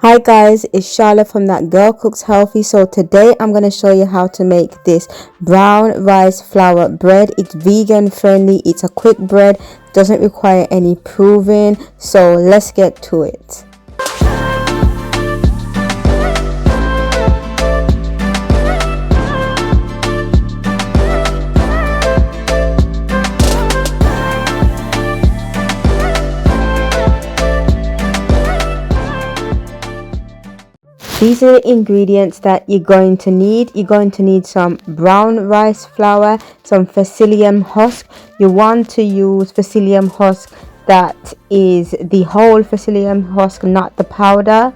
Hi guys, it's Charla from That Girl Cooks Healthy. So today I'm going to show you how to make this brown rice flour bread. It's vegan friendly, it's a quick bread, doesn't require any proving. So let's get to it. These are the ingredients that you're going to need. You're going to need some brown rice flour, some psyllium husk. You want to use psyllium husk that is the whole psyllium husk, not the powder.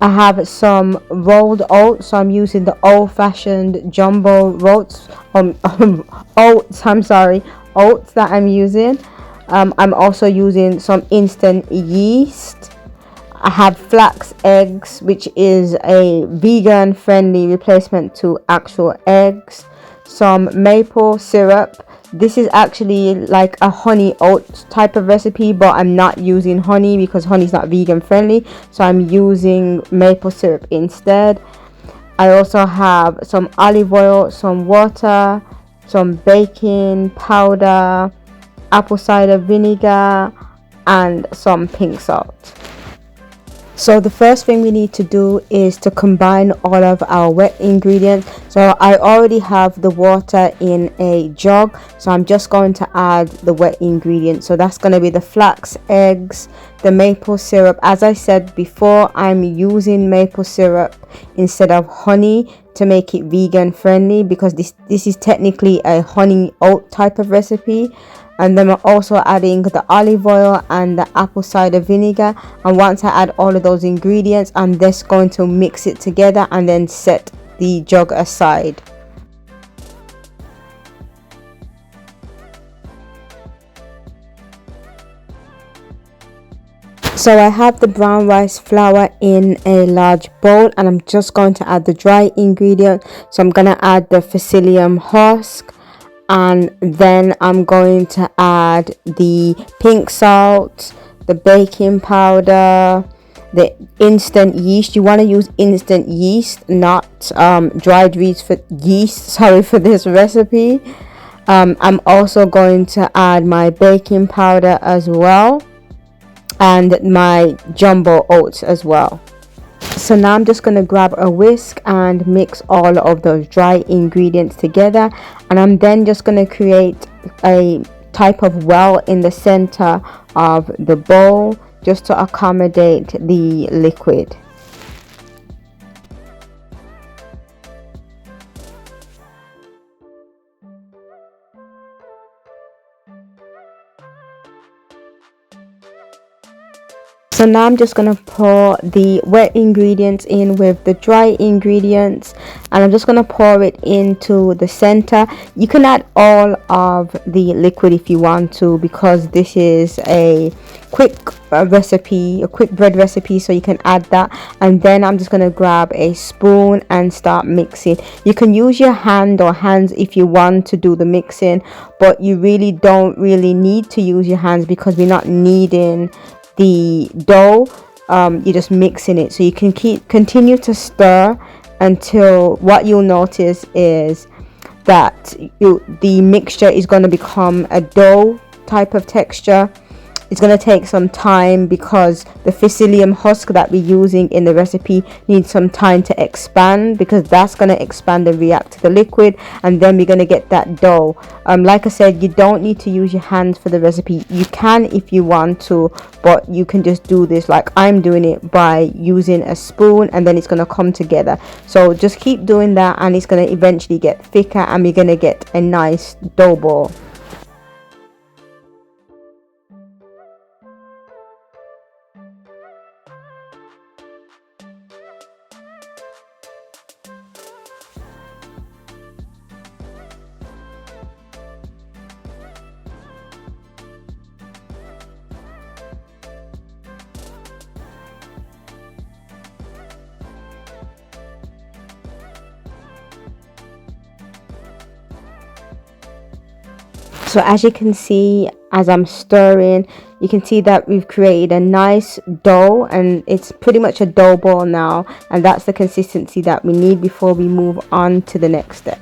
I have some rolled oats, so I'm using the old-fashioned jumbo oats. Oats that I'm using. I'm also using some instant yeast. I have flax eggs, which is a vegan friendly replacement to actual eggs. Some maple syrup. This is actually like a honey oat type of recipe, but I'm not using honey because honey is not vegan friendly, so I'm using maple syrup instead. I also have some olive oil, some water, some baking powder, apple cider vinegar, and some pink salt. So the first thing we need to do is to combine all of our wet ingredients. So I already have the water in a jug, so I'm just going to add the wet ingredients. So that's going to be the flax eggs, the maple syrup. As I said before, I'm using maple syrup instead of honey to make it vegan friendly, because this is technically a honey oat type of recipe. And then we're also adding the olive oil and the apple cider vinegar. And once I add all of those ingredients, I'm just going to mix it together and then set the jug aside. So I have the brown rice flour in a large bowl, and I'm just going to add the dry ingredient. So I'm going to add the psyllium husk, and then I'm going to add the pink salt, the baking powder, the instant yeast. You want to use instant yeast, not dried yeast for this recipe. I'm also going to add my baking powder as well, and my jumbo oats as well. So now I'm just going to grab a whisk and mix all of those dry ingredients together, and I'm then just going to create a type of well in the center of the bowl just to accommodate the liquid. So now I'm just going to pour the wet ingredients in with the dry ingredients, and I'm just going to pour it into the center. You can add all of the liquid if you want to, because this is a quick recipe, a quick bread recipe, so you can add that. And then I'm just going to grab a spoon and start mixing. You can use your hand or hands if you want to do the mixing, but you really don't need to use your hands because we're not kneading the dough. You're just mixing it, so you can continue to stir until what you'll notice is that the mixture is going to become a dough type of texture. It's going to take some time because the psyllium husk that we're using in the recipe needs some time to expand, because that's going to expand and react to the liquid, and then we're going to get that dough. Like I said, you don't need to use your hands for the recipe. You can if you want to, but you can just do this like I'm doing it by using a spoon, and then it's going to come together. So just keep doing that, and it's going to eventually get thicker, and we're going to get a nice dough ball. So as you can see, as I'm stirring. You can see that we've created a nice dough, and it's pretty much a dough ball now, and that's the consistency that we need before we move on to the next step.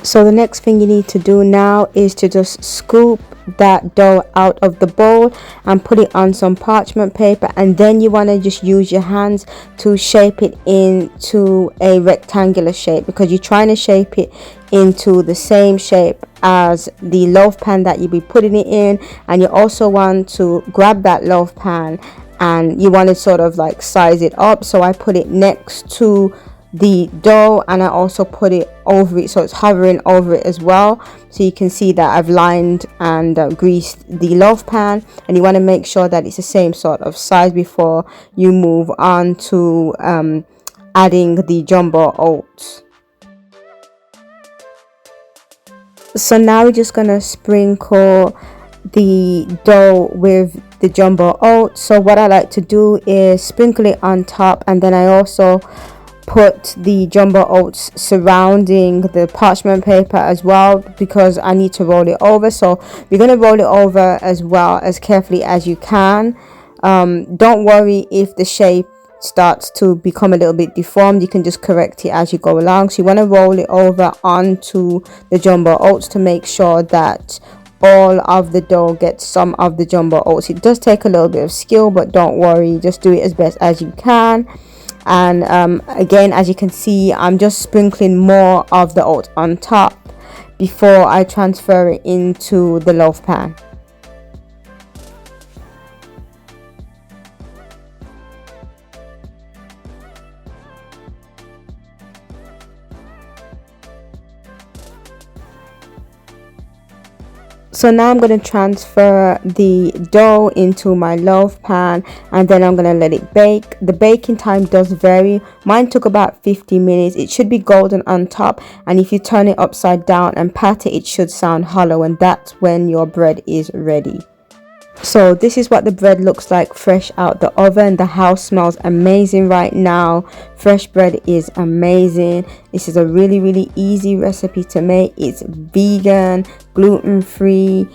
So the next thing you need to do now is to just scoop that dough out of the bowl and put it on some parchment paper, and then you want to just use your hands to shape it into a rectangular shape, because you're trying to shape it into the same shape as the loaf pan that you'll be putting it in. And you also want to grab that loaf pan and you want to sort of like size it up. So I put it next to the dough, and I also put it over it, so it's hovering over it as well. So you can see that I've lined and greased the loaf pan, and you want to make sure that it's the same sort of size before you move on to adding the jumbo oats. So now we're just gonna sprinkle the dough with the jumbo oats. So what I like to do is sprinkle it on top, and then I also put the jumbo oats surrounding the parchment paper as well, because I need to roll it over. So you're going to roll it over as well, as carefully as you can. Don't worry if the shape starts to become a little bit deformed. You can just correct it as you go along. So you want to roll it over onto the jumbo oats to make sure that all of the dough gets some of the jumbo oats. It does take a little bit of skill, but don't worry, just do it as best as you can. And again, as you can see, I'm just sprinkling more of the oats on top before I transfer it into the loaf pan. So now I'm going to transfer the dough into my loaf pan, and then I'm going to let it bake. The baking time does vary. Mine took about 50 minutes. It should be golden on top, and if you turn it upside down and pat it, it should sound hollow, and that's when your bread is ready. So this is what the bread looks like fresh out the oven. The house smells amazing right now. Fresh bread is amazing. This is a really easy recipe to make. It's vegan, gluten-free.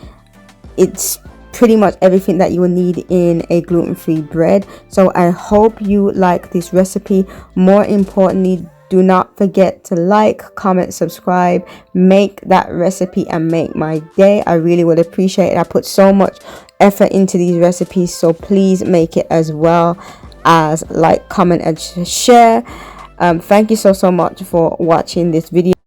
It's pretty much everything that you will need in a gluten-free bread. So I hope you like this recipe. More importantly, do not forget to like, comment, subscribe, make that recipe and make my day. I really would appreciate it. I put so much effort into these recipes, so please make it as well as like, comment and share. Thank you so much for watching this video.